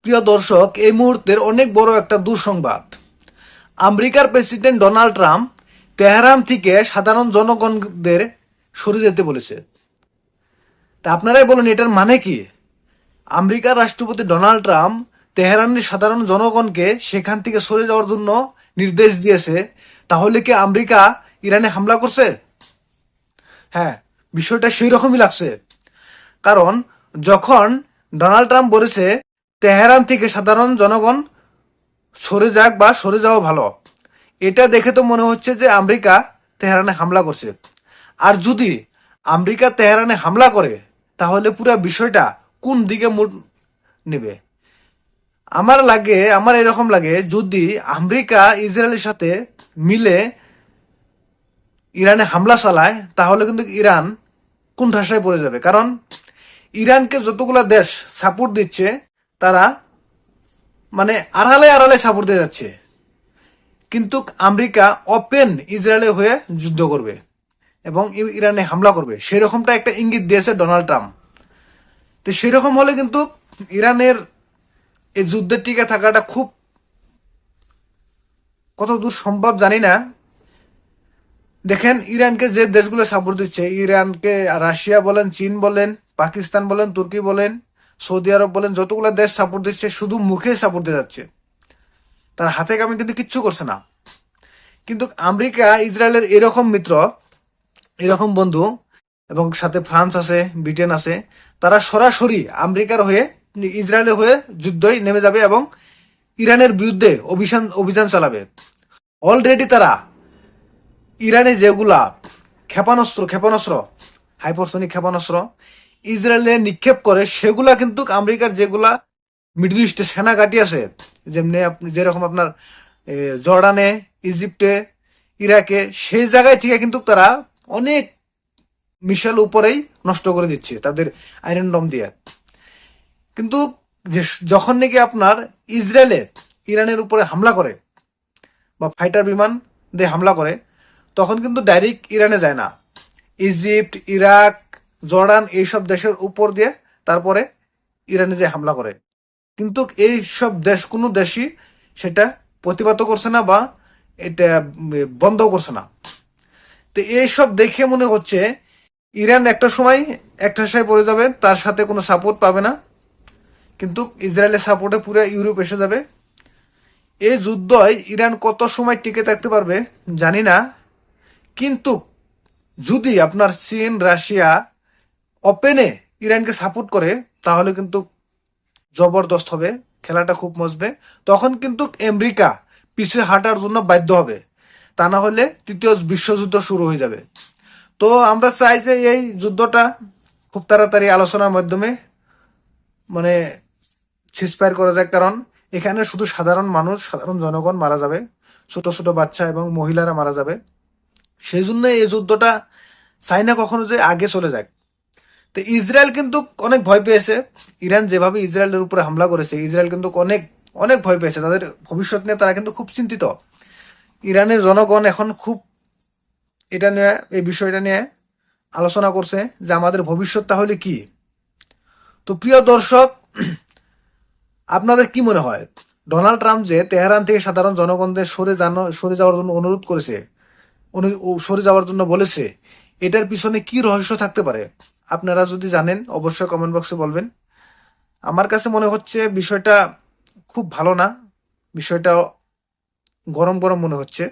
প্রিয় দর্শক, এই মুহূর্তের অনেক বড় একটা দুঃসংবাদ। আমেরিকার প্রেসিডেন্ট ডোনাল্ড ট্রাম্প তেহরান থেকে সাধারণ জনগণদের সরে যেতে বলেছে। তা আপনারাই বলেন এটার মানে কি? আমেরিকার রাষ্ট্রপতি ডোনাল্ড ট্রাম্প তেহরানের সাধারণ জনগণকে সেখান থেকে সরে যাওয়ার জন্য নির্দেশ দিয়েছে। তাহলে কি আমেরিকা ইরানে হামলা করছে? হ্যাঁ, বিষয়টা সেই রকমই লাগছে। কারণ যখন ডোনাল্ড ট্রাম্প বলেছে তেহরান থেকে সাধারণ জনগণ সরে যাক বা সরে যাওয়া ভালো, এটা দেখে তো মনে হচ্ছে যে আমেরিকা তেহরানে হামলা করছে। আর যদি আমেরিকা তেহরানে হামলা করে তাহলে পুরো বিষয়টা কোন দিকে মোড় নেবে? আমার এরকম লাগে, যদি আমেরিকা ইসরায়েলের সাথে মিলে ইরানে হামলা চালায় তাহলে কিন্তু ইরান কোন ঠাসায় পড়ে যাবে। কারণ ইরানকে যতগুলা দেশ সাপোর্ট দিচ্ছে তারা মানে আড়ালে আড়ালে সাপোর্ট দিয়ে যাচ্ছে, কিন্তু আমেরিকা ওপেন ইসরায়েলের হয়ে যুদ্ধ করবে এবং ইরানে হামলা করবে, সেরকমটা একটা ইঙ্গিত দিয়েছে ডোনাল্ড ট্রাম্প। তো সেরকম হলে কিন্তু ইরানের এই যুদ্ধের টিকে থাকাটা খুব কতদূর সম্ভব জানি না। দেখেন, ইরানকে যে দেশগুলো সাপোর্ট দিচ্ছে, ইরানকে রাশিয়া বলেন, চীন বলেন, পাকিস্তান বলেন, তুর্কি বলেন, সৌদি আরব বলেন, যতগুলো দেশ সাপোর্ট দিচ্ছে শুধু মুখে সাপোর্ট দিয়ে যাচ্ছে, তার হাতে কামে কিন্তু কিচ্ছু করছে না। কিন্তু আমেরিকা ইসরায়েলের এরকম মিত্র, এরকম বন্ধু, এবং সাথে ফ্রান্স আছে, ব্রিটেন আছে, তারা সরাসরি আমেরিকার হয়ে ইসরায়েলের হয়ে যুদ্ধই নেমে যাবে এবং ইরানের বিরুদ্ধে অভিযান চালাবে। অলরেডি তারা ইরানে যেগুলা ক্ষেপণাস্ত্র হাইপারসনিক ক্ষেপণাস্ত্র ইসরায়েলে নিক্ষেপ করে, সেগুলা কিন্তু আমেরিকার যেগুলা মিডল ইস্টে সেনা ঘাঁটি আছে, যেরকম আপনার জর্ডানে, ইজিপ্টে, ইরাকে, সেই জায়গায় থেকে কিন্তু তারা অনেক মিসাইল উপরেই নষ্ট করে দিচ্ছে তাদের আয়রন ডোম দিয়ে। কিন্তু যখন নাকি আপনার ইসরায়েলে ইরানের উপরে হামলা করে বা ফাইটার বিমান দিয়ে হামলা করে, তখন কিন্তু ডাইরেক্ট ইরানে যায় না, ইজিপ্ট, ইরাক, জর্ডান এইসব দেশের উপর দিয়ে তারপরে ইরানে যে হামলা করে। কিন্তু এই সব দেশ, কোনো দেশই সেটা প্রতিবাদ করছে না বা এটা বন্ধ করছে না। তো এইসব দেখে মনে হচ্ছে ইরান একটা সময় একটা পড়ে যাবে, তার সাথে কোনো সাপোর্ট পাবে না, কিন্তু ইসরায়েলের সাপোর্টে পুরো ইউরোপ এসে যাবে। এই যুদ্ধয় ইরান কত সময় টিকে থাকতে পারবে জানি না, কিন্তু যদি আপনার চীন, রাশিয়া ওপেনে ইরানকে সাপোর্ট করে তাহলে কিন্তু জবরদস্ত হবে, খেলাটা খুব মজবে। তখন কিন্তু আমেরিকা পিছিয়ে হাঁটার জন্য বাধ্য হবে, তা না হলে তৃতীয় বিশ্বযুদ্ধ শুরু হয়ে যাবে। তো আমরা চাই যে এই যুদ্ধটা খুব তাড়াতাড়ি আলোচনার মাধ্যমে মানে সিজফায়ার করা যায়। কারণ এখানে শুধু সাধারণ মানুষ, সাধারণ জনগণ মারা যাবে, ছোট ছোট বাচ্চা এবং মহিলারা মারা যাবে। সেই জন্য এই যুদ্ধটা চাই না কখনো যে আগে চলে যায়। তো ইসরায়েল কিন্তু অনেক ভয় পেয়েছে। ইরান যেভাবে ইসরায়েলের উপরে হামলা করেছে, ইসরায়েল কিন্তু অনেক অনেক ভয় পেয়েছে। তাদের ভবিষ্যৎ নিয়ে তারা কিন্তু খুব চিন্তিত। ইরানের জনগণ এখন খুব এটা নিয়ে, এই বিষয়টা নিয়ে আলোচনা করছে যে আমাদের ভবিষ্যৎ তাহলে কি। তো প্রিয় দর্শক, আপনাদের কি মনে হয়, ডোনাল্ড ট্রাম্প যে তেহরান থেকে সাধারণ জনগণদের সরে যাওয়ার জন্য অনুরোধ করেছে, সরে যাওয়ার জন্য বলেছে, এটার পিছনে কি রহস্য থাকতে পারে? আপনারা যদি জানেন অবশ্যই কমেন্ট বক্সে বলবেন। আমার কাছে মনে হচ্ছে বিষয়টা খুব ভালো না, বিষয়টা গরম গরম মনে হচ্ছে।